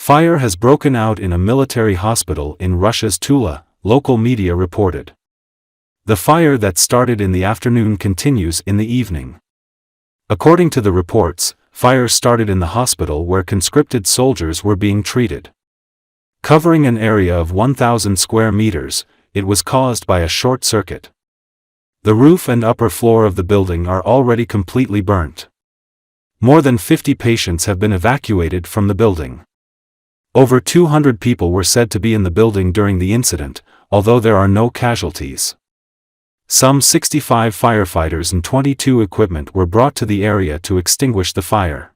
Fire has broken out in a military hospital in Russia's Tula, local media reported. The fire that started in the afternoon continues in the evening. According to the reports, fire started in the hospital where conscripted soldiers were being treated. Covering an area of 1,000 square meters, it was caused by a short circuit. The roof and upper floor of the building are already completely burnt. More than 50 patients have been evacuated from the building. Over 200 people were said to be in the building during the incident, although there are no casualties. Some 65 firefighters and 22 equipment were brought to the area to extinguish the fire.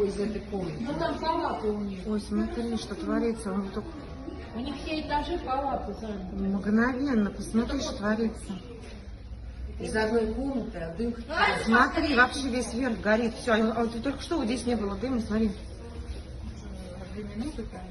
Из этой комнаты. Ну там палаты у них. Ой, смотри, что творится. Он только... У них все этажи палаты заняты. Мгновенно, посмотри, что творится. Из одной комнаты, а дым... Смотри, вообще весь верх горит. Все, а вот только что вот здесь не было дыма, смотри. 2 минуты там.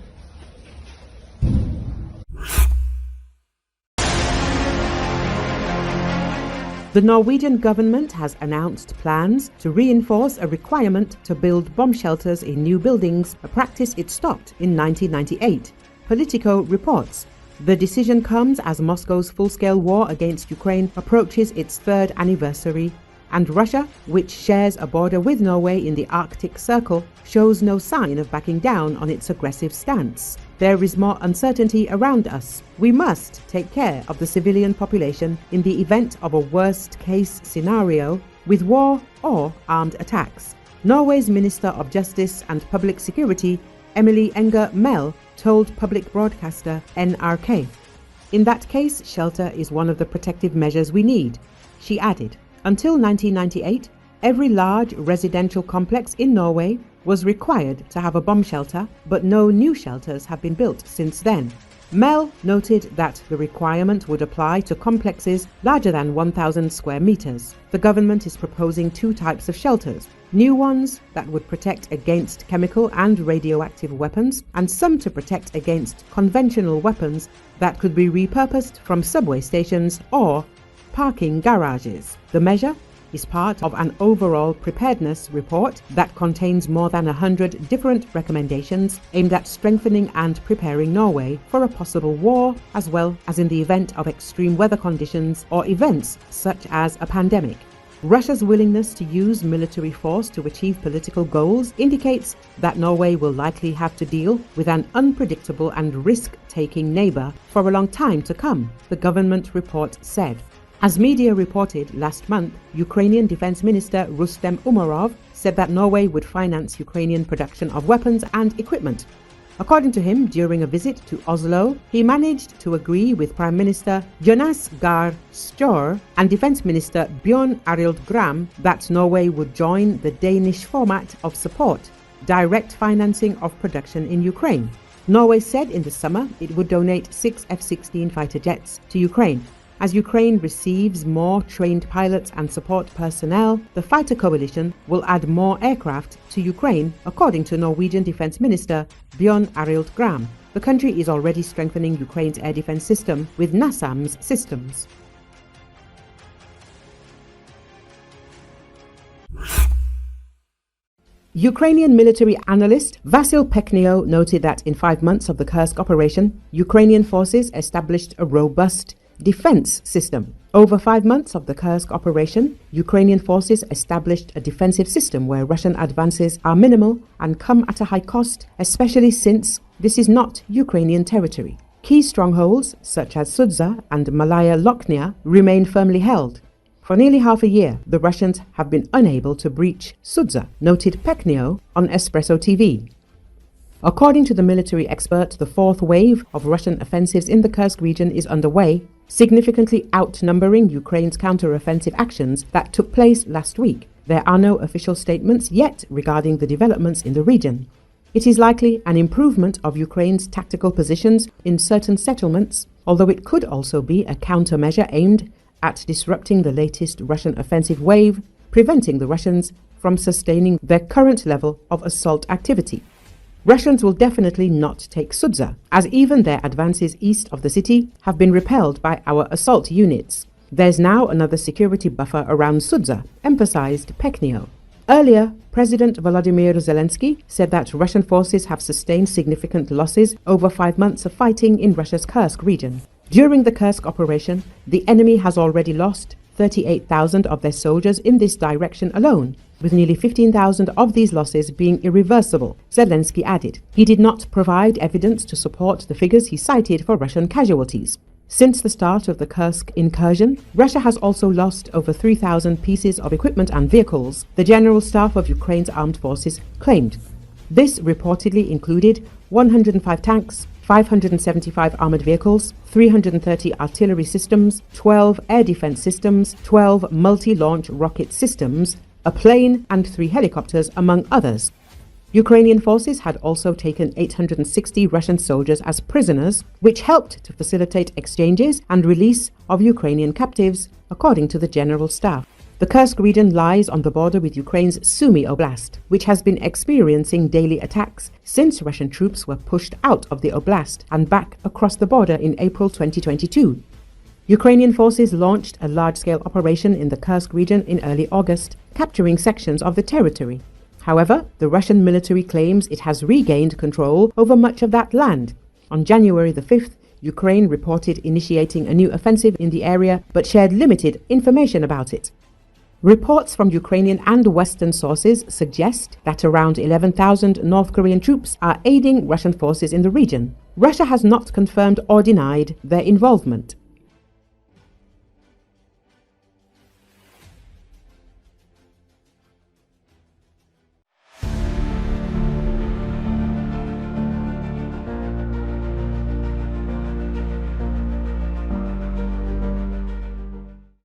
The Norwegian government has announced plans to reinforce a requirement to build bomb shelters in new buildings, a practice it stopped in 1998. Politico reports. The decision comes as Moscow's full-scale war against Ukraine approaches its 3rd anniversary, and Russia, which shares a border with Norway in the Arctic Circle, shows no sign of backing down on its aggressive stance. There is more uncertainty around us. We must take care of the civilian population in the event of a worst-case scenario with war or armed attacks. Norway's Minister of Justice and Public Security, Emilie Enger Mehl, told public broadcaster NRK. In that case, shelter is one of the protective measures we need. She added, until 1998, every large residential complex in Norway was required to have a bomb shelter, but no new shelters have been built since then. Mehl noted that the requirement would apply to complexes larger than 1,000 square meters. The government is proposing 2 types of shelters, new ones that would protect against chemical and radioactive weapons, and some to protect against conventional weapons that could be repurposed from subway stations or parking garages. The measure is part of an overall preparedness report that contains more than 100 different recommendations aimed at strengthening and preparing Norway for a possible war, as well as in the event of extreme weather conditions or events such as a pandemic. Russia's willingness to use military force to achieve political goals indicates that Norway will likely have to deal with an unpredictable and risk-taking neighbor for a long time to come, the government report said. As media reported last month, Ukrainian Defense Minister Rustem Umerov said that Norway would finance Ukrainian production of weapons and equipment. According to him, during a visit to Oslo, he managed to agree with Prime Minister Jonas Gahr Støre and Defense Minister Bjørn Arild Gram that Norway would join the Danish format of support, direct financing of production in Ukraine. Norway said in the summer it would donate 6 F-16 fighter jets to Ukraine. As Ukraine receives more trained pilots and support personnel, the fighter coalition will add more aircraft to Ukraine, according to Norwegian Defense Minister Bjørn Arild Gram. The country is already strengthening Ukraine's air defense system with NASAMS systems. Ukrainian military analyst Vasyl Pekhnio noted that in 5 months of the Kursk operation, Ukrainian forces established a robust defense system. Over 5 months of the Kursk operation, Ukrainian forces established a defensive system where Russian advances are minimal and come at a high cost, especially since this is not Ukrainian territory. Key strongholds, such as Sudza and Malaya Lochnia, remain firmly held. For nearly half a year, the Russians have been unable to breach Sudza, noted Pekhnio on Espresso TV. According to the military expert, the fourth wave of Russian offensives in the Kursk region is underway, significantly outnumbering Ukraine's counter-offensive actions that took place last week. There are no official statements yet regarding the developments in the region. It is likely an improvement of Ukraine's tactical positions in certain settlements, although it could also be a countermeasure aimed at disrupting the latest Russian offensive wave, preventing the Russians from sustaining their current level of assault activity. Russians will definitely not take Sudza, as even their advances east of the city have been repelled by our assault units. There's now another security buffer around Sudza, emphasized Pekhnio. Earlier, President Volodymyr Zelensky said that Russian forces have sustained significant losses over 5 months of fighting in Russia's Kursk region. During the Kursk operation, the enemy has already lost 38,000 of their soldiers in this direction alone, with nearly 15,000 of these losses being irreversible, Zelensky added. He did not provide evidence to support the figures he cited for Russian casualties. Since the start of the Kursk incursion, Russia has also lost over 3,000 pieces of equipment and vehicles, the General Staff of Ukraine's armed forces claimed. This reportedly included 105 tanks, 575 armored vehicles, 330 artillery systems, 12 air defense systems, 12 multi-launch rocket systems, a plane and 3 helicopters, among others. Ukrainian forces had also taken 860 Russian soldiers as prisoners, which helped to facilitate exchanges and release of Ukrainian captives, according to the General Staff. The Kursk region lies on the border with Ukraine's Sumy Oblast, which has been experiencing daily attacks since Russian troops were pushed out of the oblast and back across the border in April 2022. Ukrainian forces launched a large-scale operation in the Kursk region in early August, capturing sections of the territory. However, the Russian military claims it has regained control over much of that land. On January the 5th, Ukraine reported initiating a new offensive in the area but shared limited information about it. Reports from Ukrainian and Western sources suggest that around 11,000 North Korean troops are aiding Russian forces in the region. Russia has not confirmed or denied their involvement.